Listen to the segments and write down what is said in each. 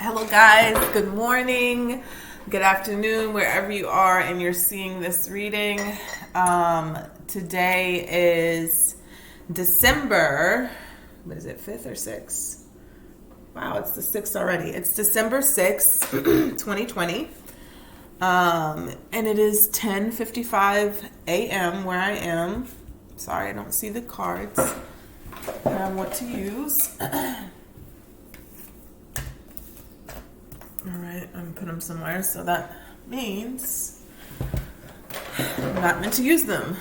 Hello guys, good morning, good afternoon, wherever you are and you're seeing this reading. Today is December, what is it, 5th or 6th? Wow, it's the 6th already. It's December 6th, 2020. And it is 10:55 a.m. where I am. Sorry, I don't see the cards that I want to use. All right, I'm putting them somewhere, so that means I'm not meant to use them.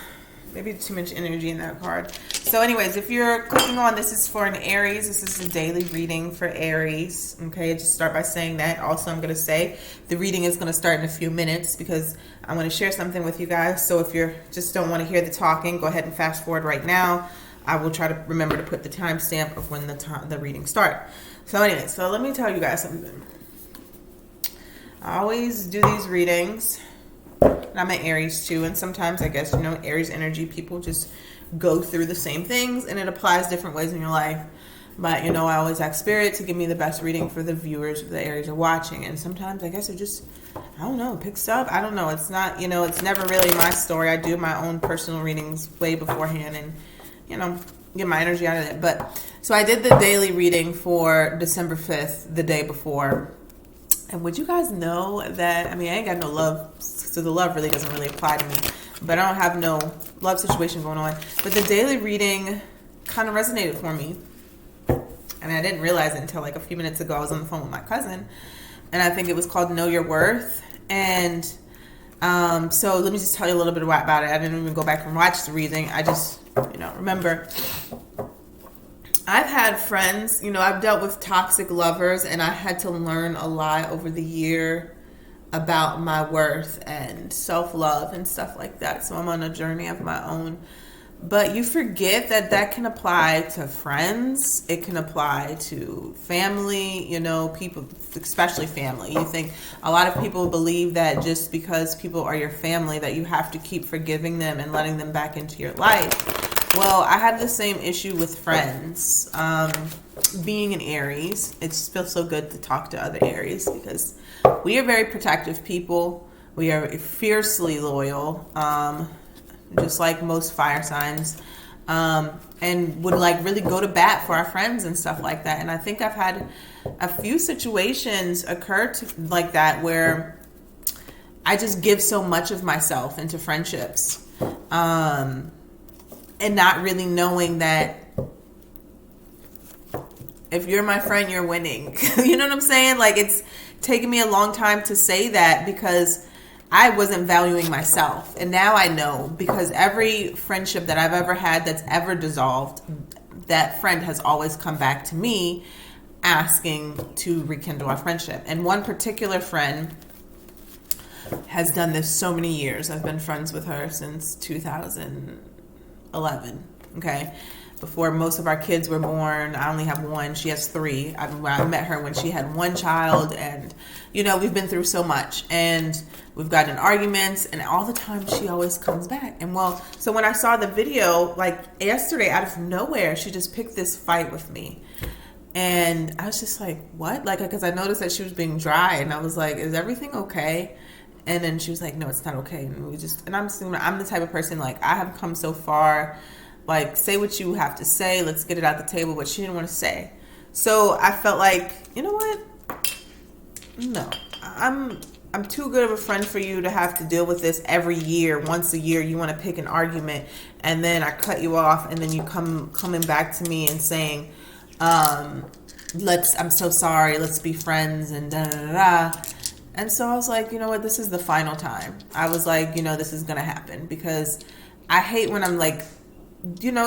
Maybe too much energy in that card. So anyways, if you're clicking on, this is for an Aries. This is a daily reading for Aries. Okay, just start by saying that. Also, I'm going to say the reading is going to start in a few minutes because I want to share something with you guys. So if you just don't want to hear the talking, go ahead and fast forward right now. I will try to remember to put the timestamp of when the reading starts. So anyway, so let me tell you guys something. I always do these readings, and I'm an Aries too, and sometimes I guess, Aries energy, people just go through the same things, and it applies different ways in your life. But, I always ask Spirit to give me the best reading for the viewers if the Aries are watching, and sometimes I guess it just, picks up. I don't know. It's not, it's never really my story. I do my own personal readings way beforehand and, get my energy out of it. But, so I did the daily reading for December 5th, the day before. And would you guys know that, I ain't got no love, so the love really doesn't really apply to me. But I don't have no love situation going on. But the daily reading kind of resonated for me. And I didn't realize it until like a few minutes ago. I was on the phone with my cousin. And I think it was called Know Your Worth. And so let me just tell you a little bit about it. I didn't even go back and watch the reading. I just, remember... I've had friends, I've dealt with toxic lovers, and I had to learn a lot over the year about my worth and self-love and stuff like that. So I'm on a journey of my own. But you forget that can apply to friends. It can apply to family, people, especially family. You think a lot of people believe that just because people are your family that you have to keep forgiving them and letting them back into your life. Well, I have the same issue with friends. Being an Aries, it just feels so good to talk to other Aries because we are very protective people. We are fiercely loyal, just like most fire signs, and would really go to bat for our friends and stuff like that. And I think I've had a few situations occur like that where I just give so much of myself into friendships. And not really knowing that if you're my friend, you're winning. You know what I'm saying? It's taken me a long time to say that because I wasn't valuing myself. And now I know, because every friendship that I've ever had that's ever dissolved, that friend has always come back to me asking to rekindle our friendship. And one particular friend has done this so many years. I've been friends with her since 2011. Okay, before most of our kids were born. I only have one. She has 3. I met her when she had 1 child, and we've been through so much, and we've gotten in arguments, and all the time she always comes back. And so when I saw the video yesterday, out of nowhere, she just picked this fight with me, and I was just like, what? Because I noticed that she was being dry, and I was like, is everything okay? And then she was like, no, it's not okay. And I'm the type of person, I have come so far, say what you have to say, let's get it out the table, but she didn't want to say. So I felt like, you know what? No, I'm too good of a friend for you to have to deal with this every year. Once a year, you want to pick an argument, and then I cut you off, and then you coming back to me and saying, I'm so sorry, let's be friends, and da da da da. And so I was like, you know what, this is the final time. I was like, this is going to happen, because I hate when I'm it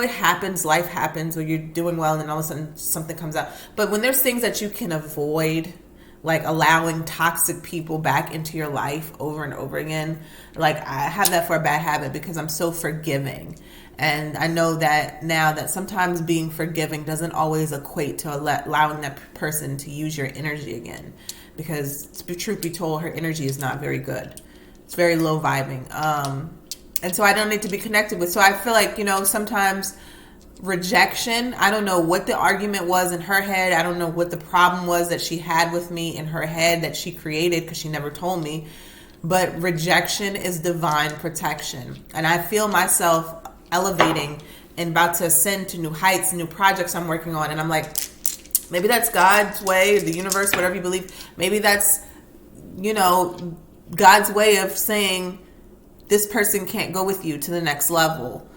happens, life happens, or you're doing well and then all of a sudden something comes out. But when there's things that you can avoid, allowing toxic people back into your life over and over again, I have that for a bad habit because I'm so forgiving. And I know that now that sometimes being forgiving doesn't always equate to allowing that person to use your energy again. Because, truth be told, her energy is not very good. It's very low vibing. And so I don't need to be connected with. So I feel like, sometimes rejection. I don't know what the argument was in her head. I don't know what the problem was that she had with me in her head that she created, because she never told me. But rejection is divine protection. And I feel myself elevating and about to ascend to new heights, new projects I'm working on. And I'm like, maybe that's God's way, the universe, whatever you believe. Maybe that's, God's way of saying this person can't go with you to the next level.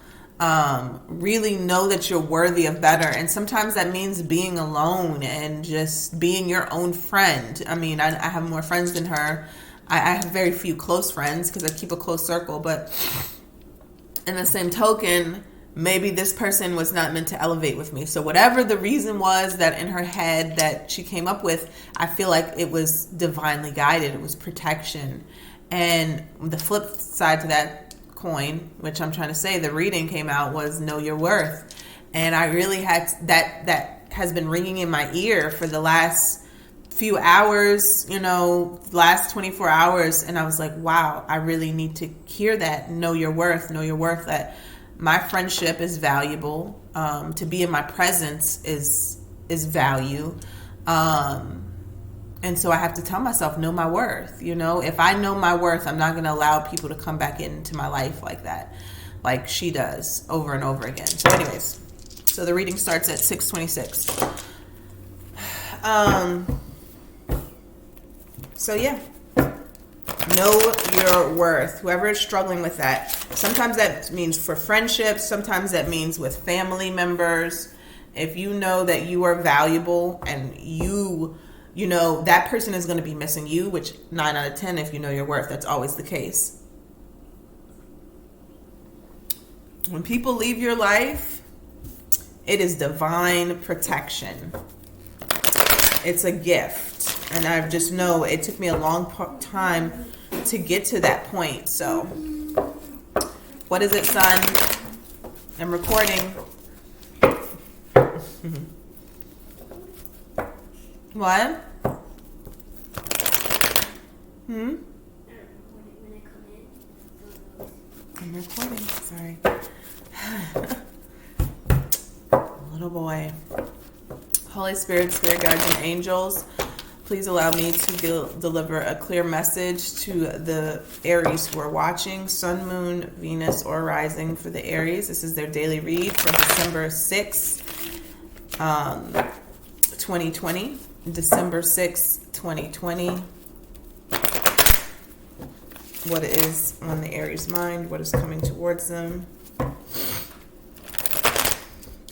Really know that you're worthy of better. And sometimes that means being alone and just being your own friend. I mean, I have more friends than her. I have very few close friends because I keep a close circle. But in the same token, maybe this person was not meant to elevate with me. So whatever the reason was that in her head that she came up with, I feel like it was divinely guided. It was protection. And the flip side to that coin, which I'm trying to say, the reading came out, was know your worth. And I really had that has been ringing in my ear for the last few hours, last 24 hours. And I was like, wow, I really need to hear that. Know your worth, that my friendship is valuable. To be in my presence is value. And so I have to tell myself, know my worth. If I know my worth, I'm not going to allow people to come back into my life like that, like she does over and over again. So anyways, so the reading starts at 6:26. So yeah, know your worth. Whoever is struggling with that. Sometimes that means for friendships. Sometimes that means with family members. If you know that you are valuable and that person is going to be missing you, which 9 out of 10, if you know your worth, that's always the case. When people leave your life, it is divine protection. It's a gift. And I just know it took me a long time to get to that point. So, what is it, son? I'm recording. What? I'm recording. Sorry. Little boy. Holy Spirit, Spirit guides, and angels, please allow me to deliver a clear message to the Aries who are watching. Sun, Moon, Venus, or Rising for the Aries. This is their daily read for December 6th, 2020. December 6th, 2020. What is on the Aries mind? What is coming towards them?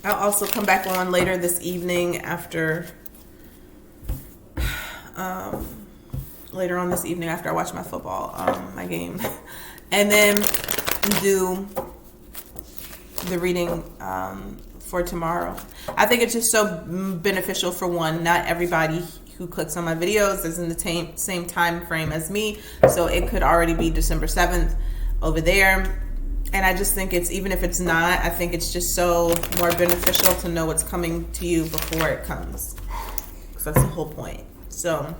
I'll also come back on later this evening after I watch my football, my game, and then do the reading for tomorrow. I think it's just so beneficial. For one, not everybody who clicks on my videos is in the same time frame as me, so it could already be December 7th over there. And I just think it's, even if it's not, I think it's just so more beneficial to know what's coming to you before it comes. So that's the whole point. So,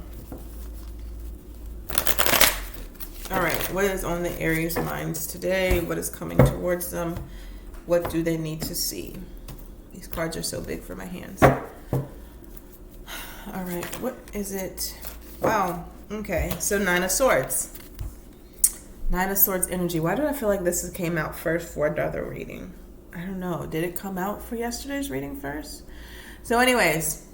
all right, what is on the Aries minds today? What is coming towards them? What do they need to see? These cards are so big for my hands. All right, what is it? Wow, okay, so 9 of Swords. 9 of Swords energy. Why do I feel like this came out first for the other reading? I don't know. Did it come out for yesterday's reading first? So anyways,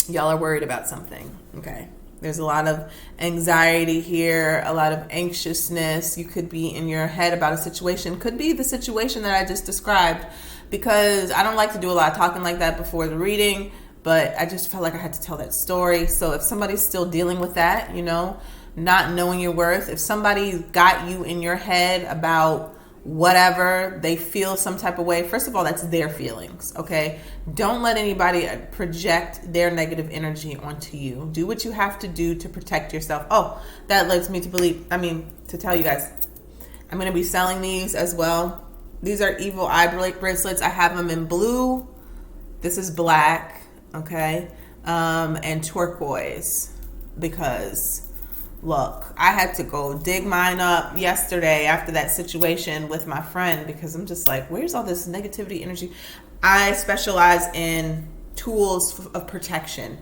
y'all are worried about something. Okay. There's a lot of anxiety here, a lot of anxiousness. You could be in your head about a situation. Could be the situation that I just described, because I don't like to do a lot of talking like that before the reading, but I just felt like I had to tell that story. So if somebody's still dealing with that, not knowing your worth, if somebody got you in your head about whatever, they feel some type of way, first of all, that's their feelings, okay? Don't let anybody project their negative energy onto you. Do what you have to do to protect yourself. Oh, that leads me to tell you guys, I'm going to be selling these as well. These are evil eye bracelets. I have them in blue. This is black, okay? And turquoise, because Look, I had to go dig mine up yesterday after that situation with my friend because I'm just like, where's all this negativity energy? I specialize in tools of protection.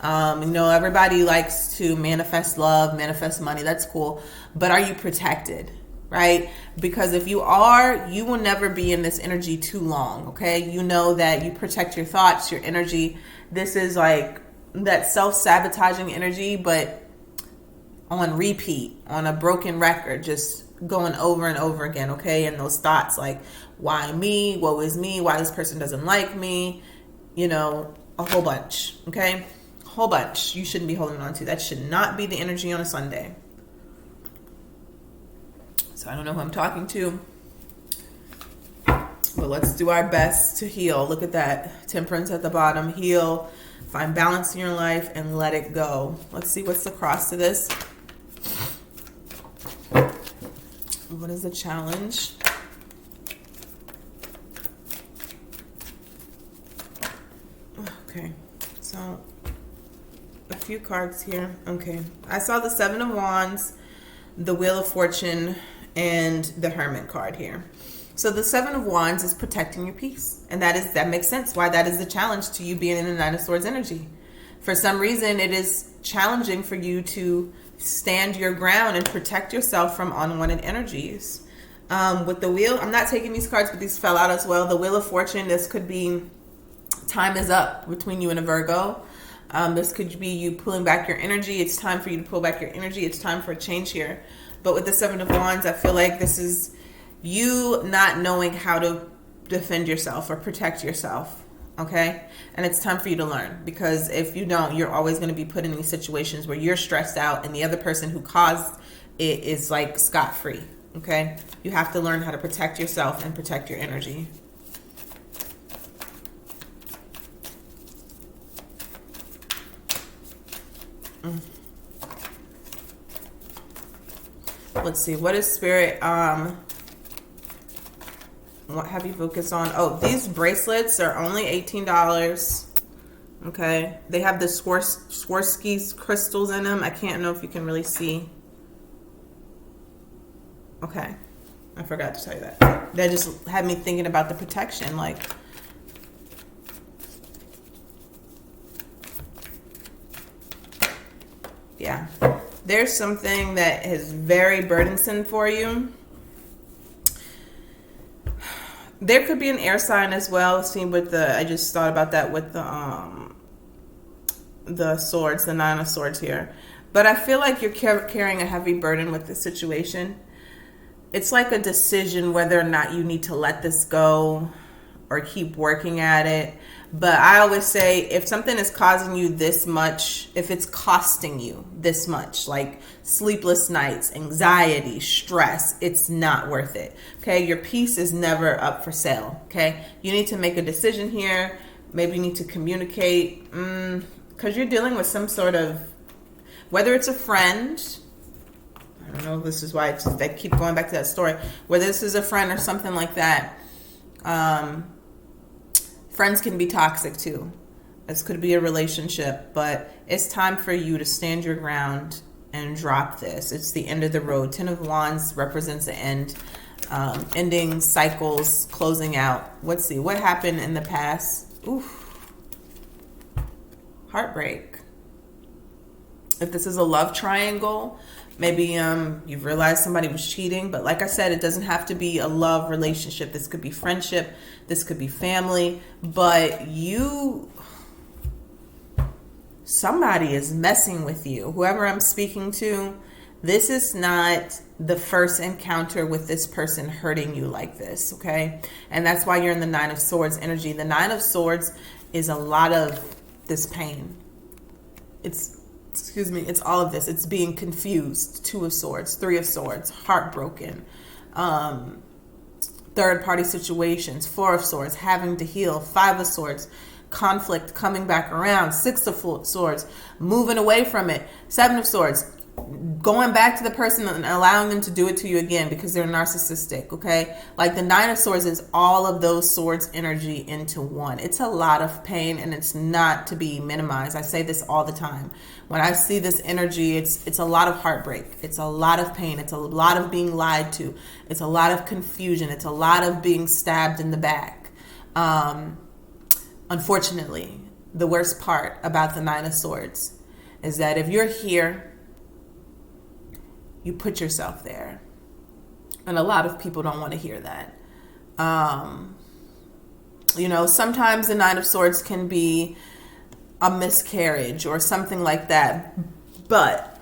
Everybody likes to manifest love, manifest money. That's cool. But are you protected? Right? Because if you are, you will never be in this energy too long. Okay. You know that you protect your thoughts, your energy. This is like that self-sabotaging energy, but on repeat, on a broken record, just going over and over again, okay? And those thoughts like, why me? Woe is me? Why this person doesn't like me? A whole bunch, okay? A whole bunch you shouldn't be holding on to. That should not be the energy on a Sunday. So I don't know who I'm talking to, but let's do our best to heal. Look at that. Temperance at the bottom. Heal. Find balance in your life and let it go. Let's see what's the cross to this. What is the challenge? Okay, so a few cards here. Okay, I saw the Seven of Wands, the Wheel of Fortune, and the Hermit card here. So the Seven of Wands is protecting your peace, and that makes sense why that is the challenge to you being in the Nine of Swords energy. For some reason, it is challenging for you to stand your ground and protect yourself from unwanted energies. With the wheel, I'm not taking these cards, but these fell out as well. The Wheel of Fortune, this could be time is up between you and a Virgo. This could be you pulling back your energy. It's time for you to pull back your energy. It's time for a change here. But with the Seven of Wands, I feel like this is you not knowing how to defend yourself or protect yourself. Okay? And it's time for you to learn, because if you don't, you're always going to be put in these situations where you're stressed out and the other person who caused it is like scot-free. Okay? You have to learn how to protect yourself and protect your energy. Let's see. What is Spirit? What have you focused on? Oh, these bracelets are only $18. Okay. They have the Swarovski crystals in them. I can't know if you can really see. Okay. I forgot to tell you that. That just had me thinking about the protection. Like, yeah. There's something that is very burdensome for you. There could be an air sign as well. See, I just thought about that with the swords, the Nine of Swords here. But I feel like you're carrying a heavy burden with this situation. It's like a decision whether or not you need to let this go or keep working at it. But I always say, if something is causing you this much, if it's costing you this much, like sleepless nights, anxiety, stress, it's not worth it. Okay, your peace is never up for sale. Okay, you need to make a decision here. Maybe you need to communicate, because you're dealing with some sort of, whether it's a friend, I don't know, this is why I keep going back to that story, whether this is a friend or something like that. Friends can be toxic too. This could be a relationship, but it's time for you to stand your ground and drop this. It's the end of the road. Ten of Wands represents the end, ending, cycles, closing out. Let's see, what happened in the past? Oof. Heartbreak. If this is a love triangle, maybe you've realized somebody was cheating, but like I said, it doesn't have to be a love relationship. This could be friendship, this could be family, but somebody is messing with you. Whoever I'm speaking to, this is not the first encounter with this person hurting you like this, okay? And that's why you're in the Nine of Swords energy. The Nine of Swords is a lot of this pain. It's all of this. It's being confused. Two of Swords, Three of Swords, heartbroken, third party situations, Four of Swords, having to heal, Five of Swords, conflict coming back around, Six of Swords, moving away from it, Seven of Swords, going back to the person and allowing them to do it to you again because they're narcissistic, okay? Like the Nine of Swords is all of those swords energy into one. It's a lot of pain, and it's not to be minimized. I say this all the time. When I see this energy, it's a lot of heartbreak. It's a lot of pain. It's a lot of being lied to. It's a lot of confusion. It's a lot of being stabbed in the back. Unfortunately, the worst part about the Nine of Swords is that if you're here, you put yourself there. And a lot of people don't want to hear that. Sometimes the Nine of Swords can be a miscarriage or something like that. But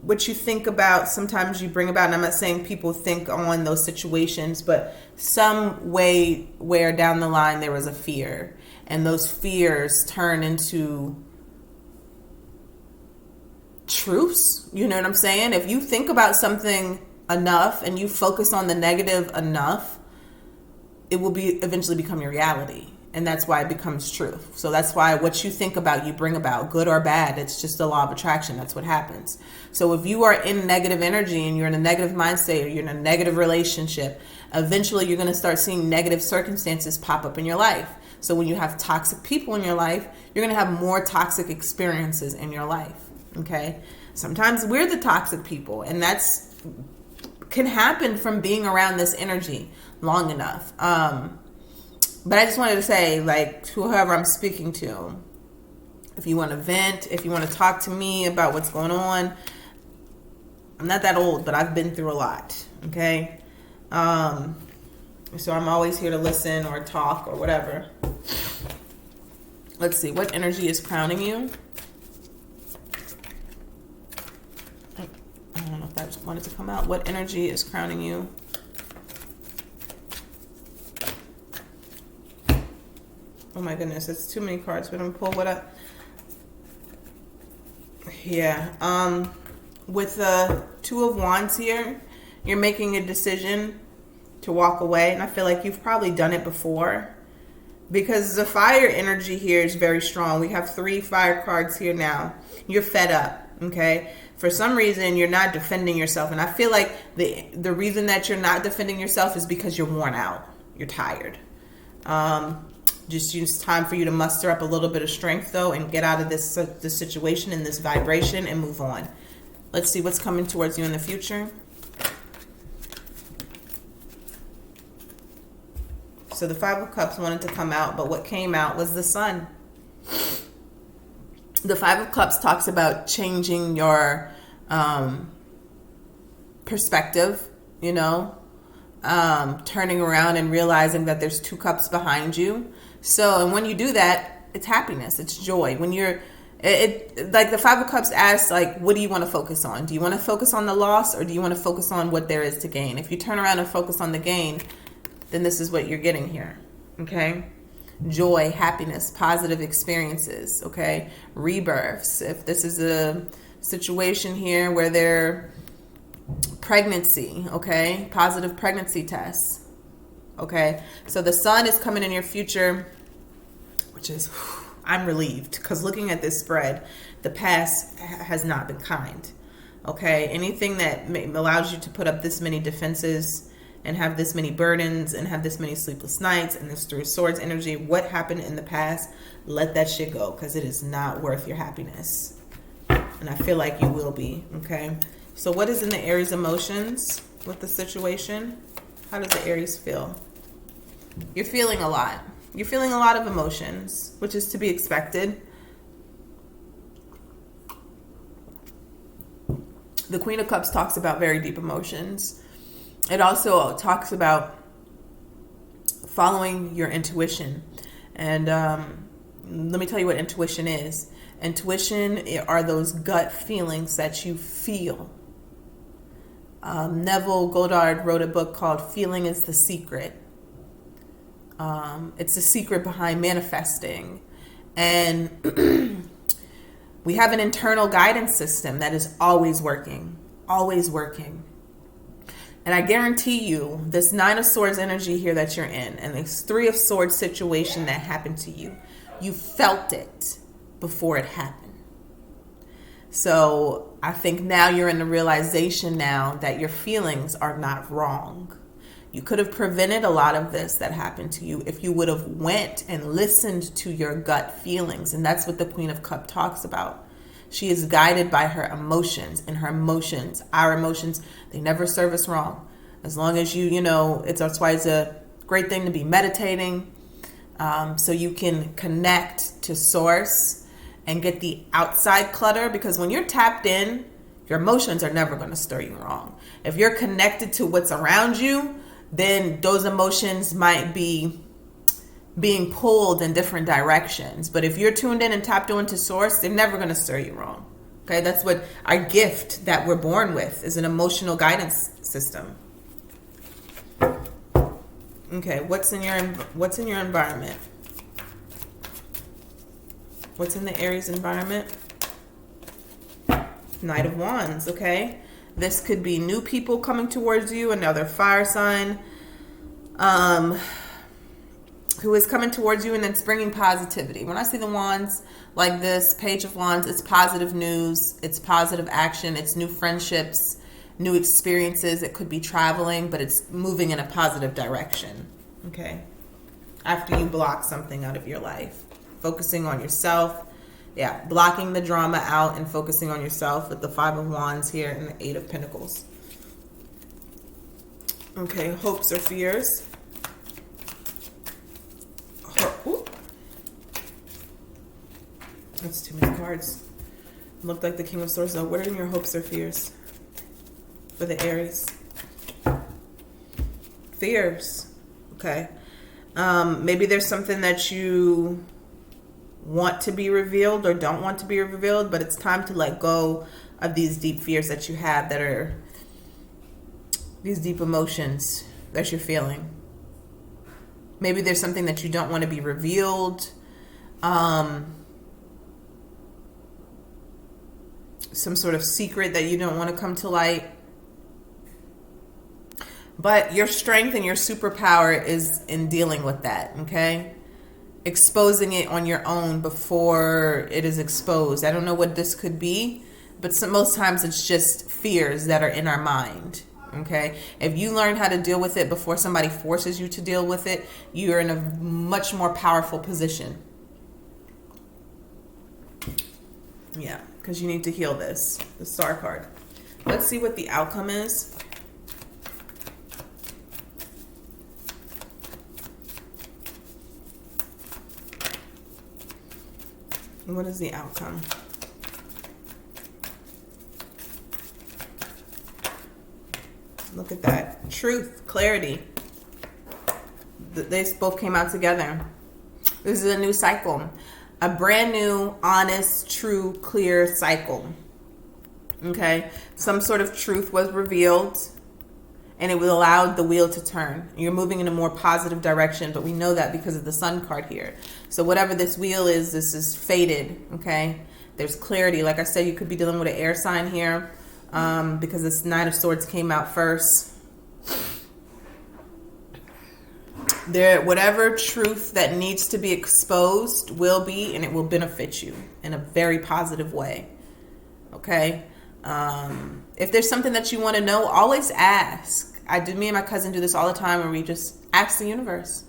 what you think about, sometimes you bring about, and I'm not saying people think on those situations, but some way where down the line there was a fear. And those fears turn into truths. You know what I'm saying? If you think about something enough and you focus on the negative enough, it will eventually become your reality. And that's why it becomes truth. So that's why what you think about, you bring about, good or bad. It's just the law of attraction. That's what happens. So if you are in negative energy and you're in a negative mindset, or you're in a negative relationship, eventually you're going to start seeing negative circumstances pop up in your life. So when you have toxic people in your life, you're going to have more toxic experiences in your life. Okay. Sometimes we're the toxic people, and that's can happen from being around this energy long enough. But I just wanted to say, like, to whoever I'm speaking to, if you want to vent, if you want to talk to me about what's going on, I'm not that old, but I've been through a lot. Okay. So I'm always here to listen or talk or whatever. Let's see. What energy is crowning you? I don't know if that wanted to come out. What energy is crowning you? Oh my goodness, it's too many cards. But I'm gonna pull what up. Yeah. With the Two of Wands here, you're making a decision to walk away, and I feel like you've probably done it before because the fire energy here is very strong. We have 3 fire cards here now. You're fed up. Okay. For some reason, you're not defending yourself. And I feel like the reason that you're not defending yourself is because you're worn out. You're tired. Just use time for you to muster up a little bit of strength, though, and get out of this situation and this vibration and move on. Let's see what's coming towards you in the future. So the Five of Cups wanted to come out, but what came out was the Sun. The Five of Cups talks about changing your perspective, turning around and realizing that there's 2 cups behind you. So, and when you do that, it's happiness, it's joy. When you're, like the Five of Cups asks, like, what do you want to focus on? Do you want to focus on the loss, or do you want to focus on what there is to gain? If you turn around and focus on the gain, then this is what you're getting here, okay? Joy, happiness, positive experiences, okay? Rebirths. If this is a situation here where they're pregnancy, okay? Positive pregnancy tests, okay? So the Sun is coming in your future, which is, I'm relieved, because looking at this spread, the past has not been kind, okay? Anything that allows you to put up this many defenses and have this many burdens and have this many sleepless nights and this 3 of Swords energy, what happened in the past, let that shit go, because it is not worth your happiness. And I feel like you will be, okay? So what is in the Aries emotions with the situation? How does the Aries feel? You're feeling a lot. You're feeling a lot of emotions, which is to be expected. The Queen of Cups talks about very deep emotions. It also talks about following your intuition. And let me tell you what intuition is. Intuition are those gut feelings that you feel. Neville Goddard wrote a book called Feeling is the Secret. It's the secret behind manifesting. And we have an internal guidance system that is always working. Always working. And I guarantee you, this 9 of Swords energy here that you're in, and this 3 of Swords situation that happened to you, you felt it before it happened. So I think now you're in the realization now that your feelings are not wrong. You could have prevented a lot of this that happened to you if you would have went and listened to your gut feelings. And that's what the Queen of Cups talks about. She is guided by her emotions, and her emotions, our emotions, they never serve us wrong. As long as that's why it's a great thing to be meditating, so you can connect to source and get the outside clutter, because when you're tapped in, your emotions are never going to stir you wrong. If you're connected to what's around you, then those emotions might be being pulled in different directions. But if you're tuned in and tapped into source, they're never going to stir you wrong. Okay, that's what our gift that we're born with is, an emotional guidance system. Okay, what's in your environment? What's in the Aries environment? Knight of Wands, okay? This could be new people coming towards you, another fire sign who is coming towards you, and it's bringing positivity. When I see the wands like this, Page of Wands, it's positive news, it's positive action, it's new friendships, new experiences. It could be traveling, but it's moving in a positive direction, okay? After you block something out of your life. Focusing on yourself. Yeah, blocking the drama out and focusing on yourself with the Five of Wands here and the Eight of Pentacles. Okay, hopes or fears. That's too many cards. Looked like the King of Swords though. What are your hopes or fears for the Aries? Fears. Okay. Maybe there's something that you want to be revealed or don't want to be revealed, but it's time to let go of these deep fears that you have, that are these deep emotions that you're feeling. Maybe there's something that you don't want to be revealed. Some sort of secret that you don't want to come to light. But your strength and your superpower is in dealing with that, okay? Exposing it on your own before it is exposed. I don't know what this could be, but most times it's just fears that are in our mind, okay? If you learn how to deal with it before somebody forces you to deal with it, you're in a much more powerful position. Yeah, because you need to heal this. The Star card. Let's see what the outcome is. What is the outcome? Look at that. Truth, clarity. They both came out together. This is a new cycle. A brand new, honest, true, clear cycle. Okay? Some sort of truth was revealed, and it will allow the wheel to turn. You're moving in a more positive direction, but we know that because of the Sun card here. So whatever this wheel is, this is fated, okay? There's clarity. Like I said, you could be dealing with an air sign here because this Nine of Swords came out first. Whatever truth that needs to be exposed will be, and it will benefit you in a very positive way, okay? If there's something that you want to know, always ask. Me and my cousin do this all the time, where we just ask the universe.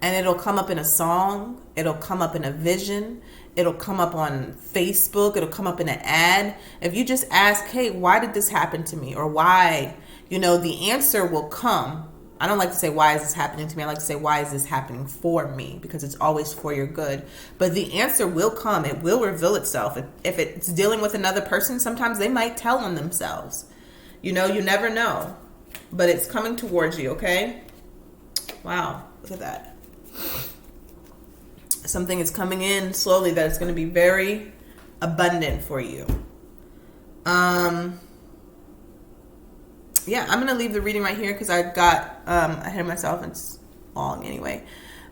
And it'll come up in a song. It'll come up in a vision. It'll come up on Facebook. It'll come up in an ad. If you just ask, hey, why did this happen to me? Or why? The answer will come. I don't like to say, why is this happening to me? I like to say, why is this happening for me? Because it's always for your good. But the answer will come. It will reveal itself. If it's dealing with another person, sometimes they might tell on themselves. You never know. But it's coming towards you, okay? Wow, look at that. Something is coming in slowly that is going to be very abundant for you. Yeah, I'm going to leave the reading right here because I got ahead of myself. It's long anyway.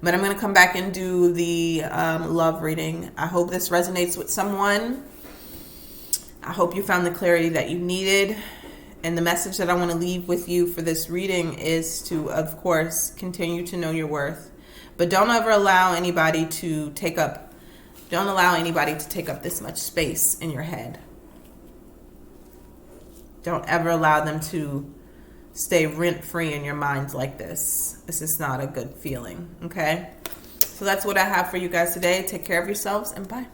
But I'm going to come back and do the love reading. I hope this resonates with someone. I hope you found the clarity that you needed. And the message that I want to leave with you for this reading is to, of course, continue to know your worth. But don't ever allow anybody to take up this much space in your head. Don't ever allow them to stay rent-free in your mind like this. This is not a good feeling, okay? So that's what I have for you guys today. Take care of yourselves, and bye.